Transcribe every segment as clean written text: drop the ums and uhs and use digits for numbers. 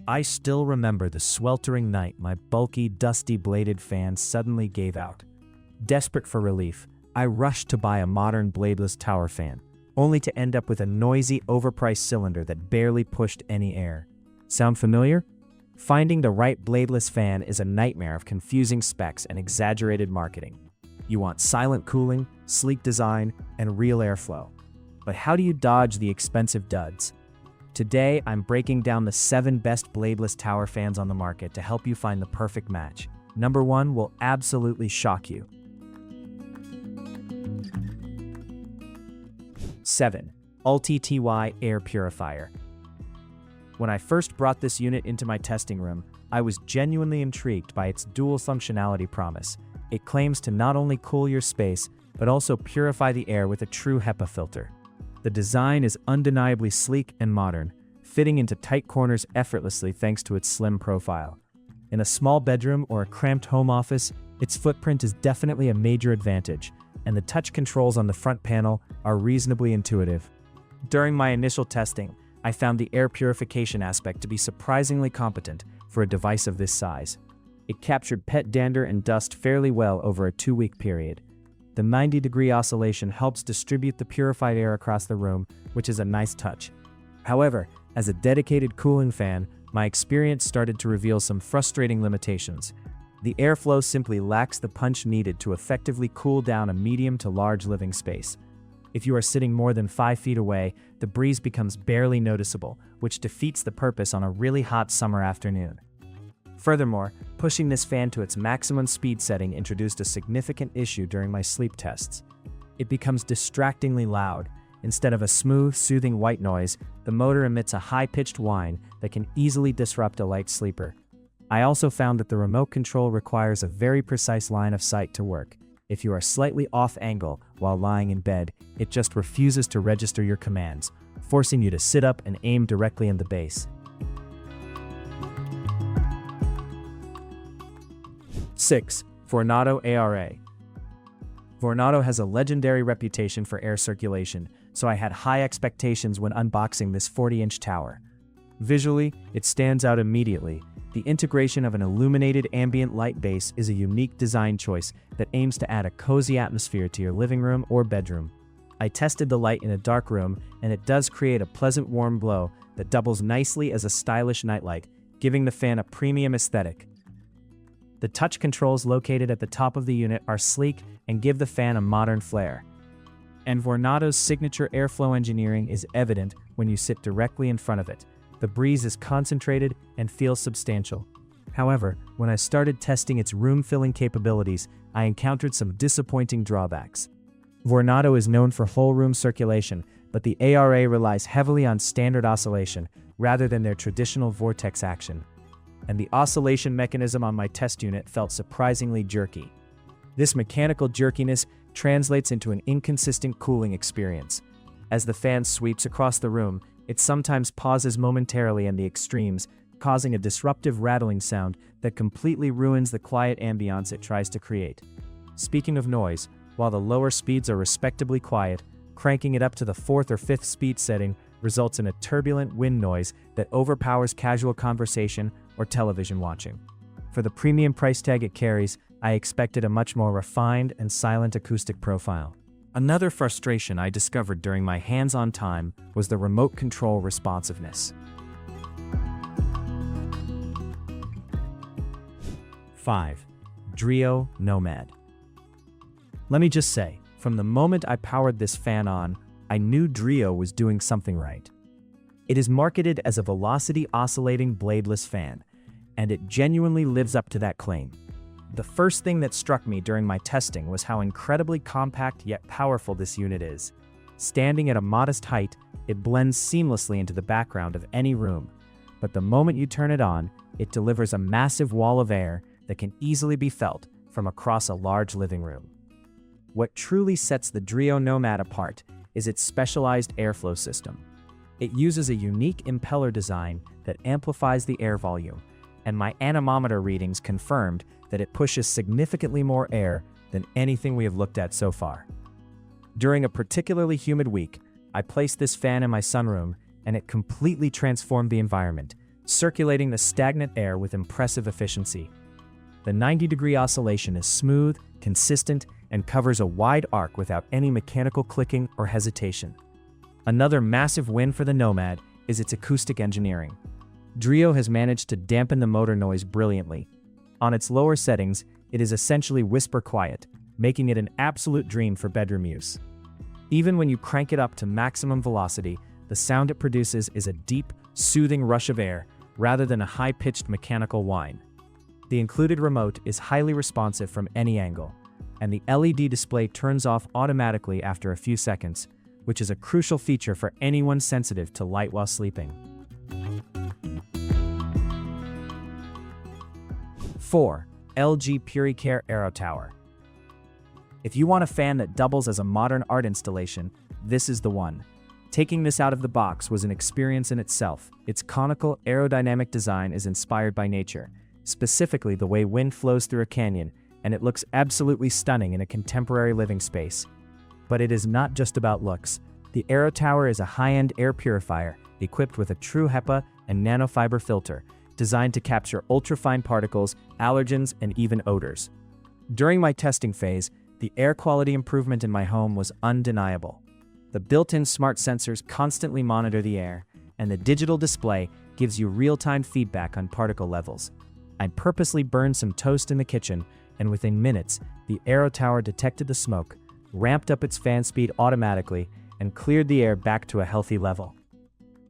I still remember the sweltering night my bulky, dusty bladed fan suddenly gave out. Desperate for relief, I rushed to buy a modern bladeless tower fan, only to end up with a noisy, overpriced cylinder that barely pushed any air. Sound familiar? Finding the right bladeless fan is a nightmare of confusing specs and exaggerated marketing. You want silent cooling, sleek design, and real airflow. But how do you dodge the expensive duds? Today, I'm breaking down the 7 best bladeless tower fans on the market to help you find the perfect match. Number 1 will absolutely shock you. 7. ULTTY Air Purifier. When I first brought this unit into my testing room, I was genuinely intrigued by its dual functionality promise. It claims to not only cool your space, but also purify the air with a true HEPA filter. The design is undeniably sleek and modern, fitting into tight corners effortlessly thanks to its slim profile. In a small bedroom or a cramped home office, its footprint is definitely a major advantage, and the touch controls on the front panel are reasonably intuitive. During my initial testing, I found the air purification aspect to be surprisingly competent for a device of this size. It captured pet dander and dust fairly well over a 2-week period. The 90-degree oscillation helps distribute the purified air across the room, which is a nice touch. However, as a dedicated cooling fan, my experience started to reveal some frustrating limitations. The airflow simply lacks the punch needed to effectively cool down a medium to large living space. If you are sitting more than 5 feet away, the breeze becomes barely noticeable, which defeats the purpose on a really hot summer afternoon. Furthermore, pushing this fan to its maximum speed setting introduced a significant issue during my sleep tests. It becomes distractingly loud. Instead of a smooth, soothing white noise, the motor emits a high-pitched whine that can easily disrupt a light sleeper. I also found that the remote control requires a very precise line of sight to work. If you are slightly off angle while lying in bed, it just refuses to register your commands, forcing you to sit up and aim directly in the base. 6. Vornado ARA. Vornado has a legendary reputation for air circulation, so I had high expectations when unboxing this 40-inch tower. Visually, it stands out immediately. The integration of an illuminated ambient light base is a unique design choice that aims to add a cozy atmosphere to your living room or bedroom. I tested the light in a dark room, and it does create a pleasant warm glow that doubles nicely as a stylish nightlight, giving the fan a premium aesthetic. The touch controls located at the top of the unit are sleek and give the fan a modern flair. And Vornado's signature airflow engineering is evident when you sit directly in front of it. The breeze is concentrated and feels substantial. However, when I started testing its room-filling capabilities, I encountered some disappointing drawbacks. Vornado is known for whole-room circulation, but the ARA relies heavily on standard oscillation rather than their traditional vortex action. And the oscillation mechanism on my test unit felt surprisingly jerky. This mechanical jerkiness translates into an inconsistent cooling experience. As the fan sweeps across the room, it sometimes pauses momentarily in the extremes, causing a disruptive rattling sound that completely ruins the quiet ambiance it tries to create. Speaking of noise, while the lower speeds are respectably quiet, cranking it up to the 4th or 5th speed setting results in a turbulent wind noise that overpowers casual conversation or television watching. For the premium price tag it carries, I expected a much more refined and silent acoustic profile. Another frustration I discovered during my hands-on time was the remote control responsiveness. 5. DREO Nomad. Let me just say, from the moment I powered this fan on, I knew DREO was doing something right. It is marketed as a velocity oscillating bladeless fan, and it genuinely lives up to that claim. The first thing that struck me during my testing was how incredibly compact yet powerful this unit is. Standing at a modest height, it blends seamlessly into the background of any room, but the moment you turn it on, it delivers a massive wall of air that can easily be felt from across a large living room. What truly sets the DREO Nomad apart is its specialized airflow system. It uses a unique impeller design that amplifies the air volume, and my anemometer readings confirmed that it pushes significantly more air than anything we have looked at so far. During a particularly humid week, I placed this fan in my sunroom, and it completely transformed the environment, circulating the stagnant air with impressive efficiency. The 90-degree oscillation is smooth, consistent, and covers a wide arc without any mechanical clicking or hesitation. Another massive win for the Nomad is its acoustic engineering. DREO has managed to dampen the motor noise brilliantly. On its lower settings, it is essentially whisper quiet, making it an absolute dream for bedroom use. Even when you crank it up to maximum velocity, the sound it produces is a deep, soothing rush of air rather than a high-pitched mechanical whine. The included remote is highly responsive from any angle, and the LED display turns off automatically after a few seconds, which is a crucial feature for anyone sensitive to light while sleeping. 4. LG PuriCare AeroTower. If you want a fan that doubles as a modern art installation, this is the one. Taking this out of the box was an experience in itself. Its conical, aerodynamic design is inspired by nature, specifically the way wind flows through a canyon, and it looks absolutely stunning in a contemporary living space. But it is not just about looks. The AeroTower is a high-end air purifier equipped with a true HEPA and nanofiber filter, designed to capture ultrafine particles, allergens, and even odors. During my testing phase, the air quality improvement in my home was undeniable. The built-in smart sensors constantly monitor the air, and the digital display gives you real-time feedback on particle levels. I purposely burned some toast in the kitchen, and within minutes, the AeroTower detected the smoke, ramped up its fan speed automatically, and cleared the air back to a healthy level.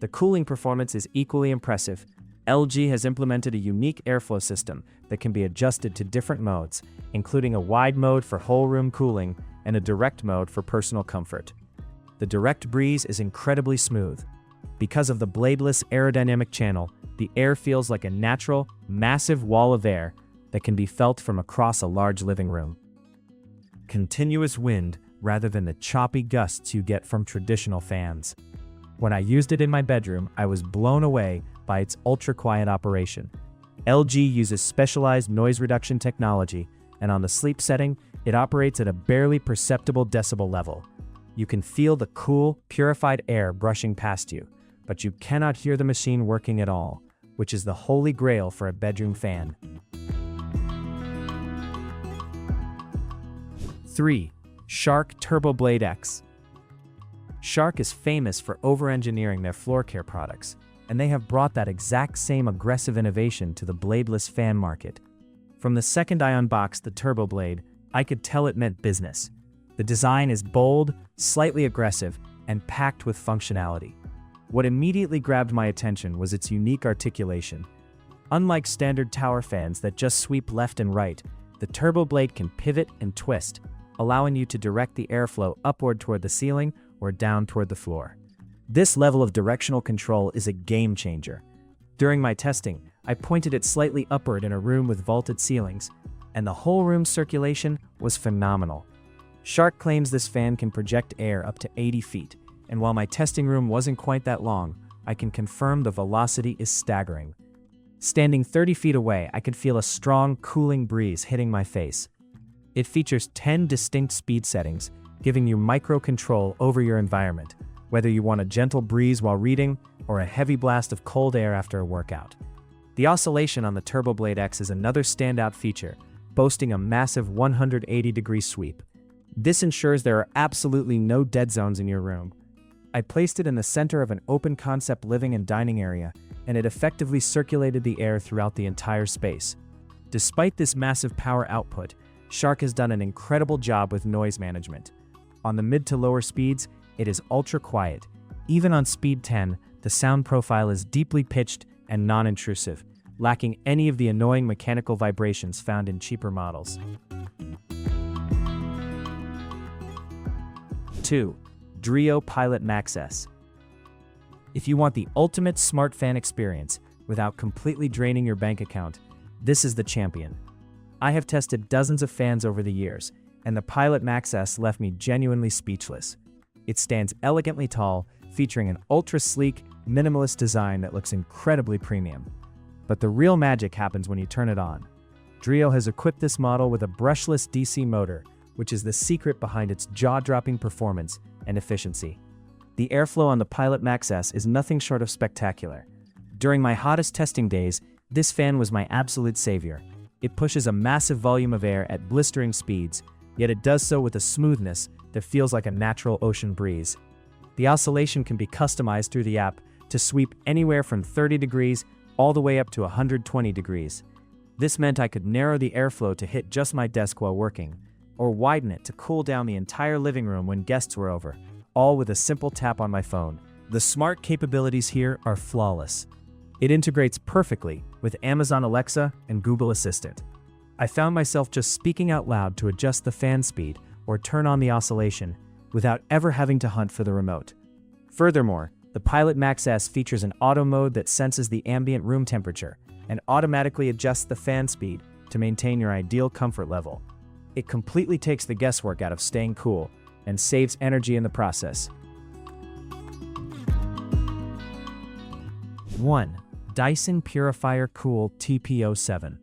The cooling performance is equally impressive. LG has implemented a unique airflow system that can be adjusted to different modes, including a wide mode for whole room cooling and a direct mode for personal comfort. The direct breeze is incredibly smooth. Because of the bladeless aerodynamic channel, the air feels like a natural, massive wall of air that can be felt from across a large living room. Continuous wind rather than the choppy gusts you get from traditional fans. When I used it in my bedroom, I was blown away by its ultra-quiet operation. LG uses specialized noise reduction technology, and on the sleep setting, it operates at a barely perceptible decibel level. You can feel the cool, purified air brushing past you, but you cannot hear the machine working at all, which is the holy grail for a bedroom fan. 3. Shark TurboBlade X. Shark is famous for over-engineering their floor care products, and they have brought that exact same aggressive innovation to the bladeless fan market. From the second I unboxed the TurboBlade, I could tell it meant business. The design is bold, slightly aggressive, and packed with functionality. What immediately grabbed my attention was its unique articulation. Unlike standard tower fans that just sweep left and right, the TurboBlade can pivot and twist, allowing you to direct the airflow upward toward the ceiling or down toward the floor. This level of directional control is a game changer. During my testing, I pointed it slightly upward in a room with vaulted ceilings, and the whole room's circulation was phenomenal. Shark claims this fan can project air up to 80 feet, and while my testing room wasn't quite that long, I can confirm the velocity is staggering. Standing 30 feet away, I could feel a strong, cooling breeze hitting my face. It features 10 distinct speed settings, giving you micro-control over your environment, whether you want a gentle breeze while reading or a heavy blast of cold air after a workout. The oscillation on the TurboBlade X is another standout feature, boasting a massive 180-degree sweep. This ensures there are absolutely no dead zones in your room. I placed it in the center of an open-concept living and dining area, and it effectively circulated the air throughout the entire space. Despite this massive power output, Shark has done an incredible job with noise management. On the mid to lower speeds, it is ultra quiet. Even on speed 10, the sound profile is deeply pitched and non-intrusive, lacking any of the annoying mechanical vibrations found in cheaper models. 2. DREO Pilot Max S. If you want the ultimate smart fan experience without completely draining your bank account, this is the champion. I have tested dozens of fans over the years, and the Pilot Max S left me genuinely speechless. It stands elegantly tall, featuring an ultra-sleek, minimalist design that looks incredibly premium. But the real magic happens when you turn it on. DREO has equipped this model with a brushless DC motor, which is the secret behind its jaw-dropping performance and efficiency. The airflow on the Pilot Max S is nothing short of spectacular. During my hottest testing days, this fan was my absolute savior. It pushes a massive volume of air at blistering speeds, yet it does so with a smoothness that feels like a natural ocean breeze. The oscillation can be customized through the app to sweep anywhere from 30 degrees all the way up to 120 degrees. This meant I could narrow the airflow to hit just my desk while working, or widen it to cool down the entire living room when guests were over, all with a simple tap on my phone. The smart capabilities here are flawless. It integrates perfectly with Amazon Alexa and Google Assistant. I found myself just speaking out loud to adjust the fan speed or turn on the oscillation without ever having to hunt for the remote. Furthermore, the Pilot Max S features an auto mode that senses the ambient room temperature and automatically adjusts the fan speed to maintain your ideal comfort level. It completely takes the guesswork out of staying cool and saves energy in the process. 1. Dyson Purifier Cool TP07.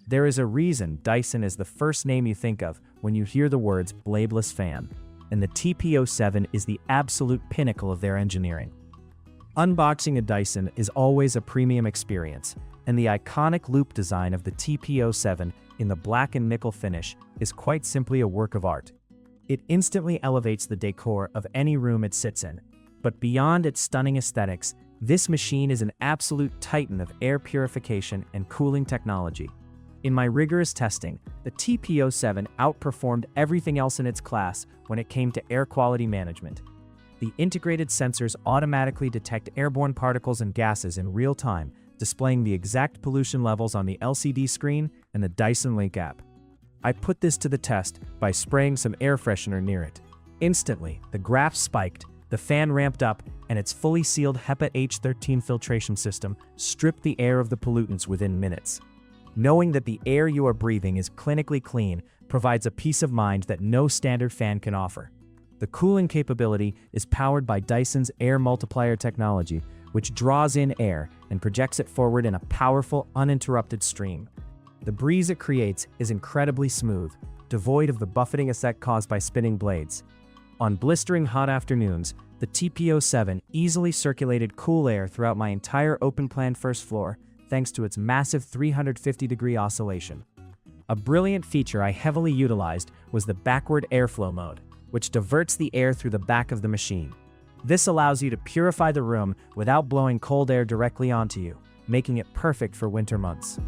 There is a reason Dyson is the first name you think of when you hear the words Bladeless fan, and the TP07 is the absolute pinnacle of their engineering. Unboxing a Dyson is always a premium experience, and the iconic loop design of the TP07 in the black and nickel finish is quite simply a work of art. It instantly elevates the decor of any room it sits in, but beyond its stunning aesthetics, this machine is an absolute titan of air purification and cooling technology. In my rigorous testing, the TP07 outperformed everything else in its class when it came to air quality management. The integrated sensors automatically detect airborne particles and gases in real time, displaying the exact pollution levels on the LCD screen and the Dyson Link app. I put this to the test by spraying some air freshener near it. Instantly, the graphs spiked, the fan ramped up, and its fully sealed HEPA H13 filtration system stripped the air of the pollutants within minutes. Knowing that the air you are breathing is clinically clean provides a peace of mind that no standard fan can offer. The cooling capability is powered by Dyson's air multiplier technology, which draws in air and projects it forward in a powerful, uninterrupted stream. The breeze it creates is incredibly smooth, devoid of the buffeting effect caused by spinning blades. On blistering hot afternoons, the TP07 easily circulated cool air throughout my entire open-plan first floor thanks to its massive 350-degree oscillation. A brilliant feature I heavily utilized was the backward airflow mode, which diverts the air through the back of the machine. This allows you to purify the room without blowing cold air directly onto you, making it perfect for winter months.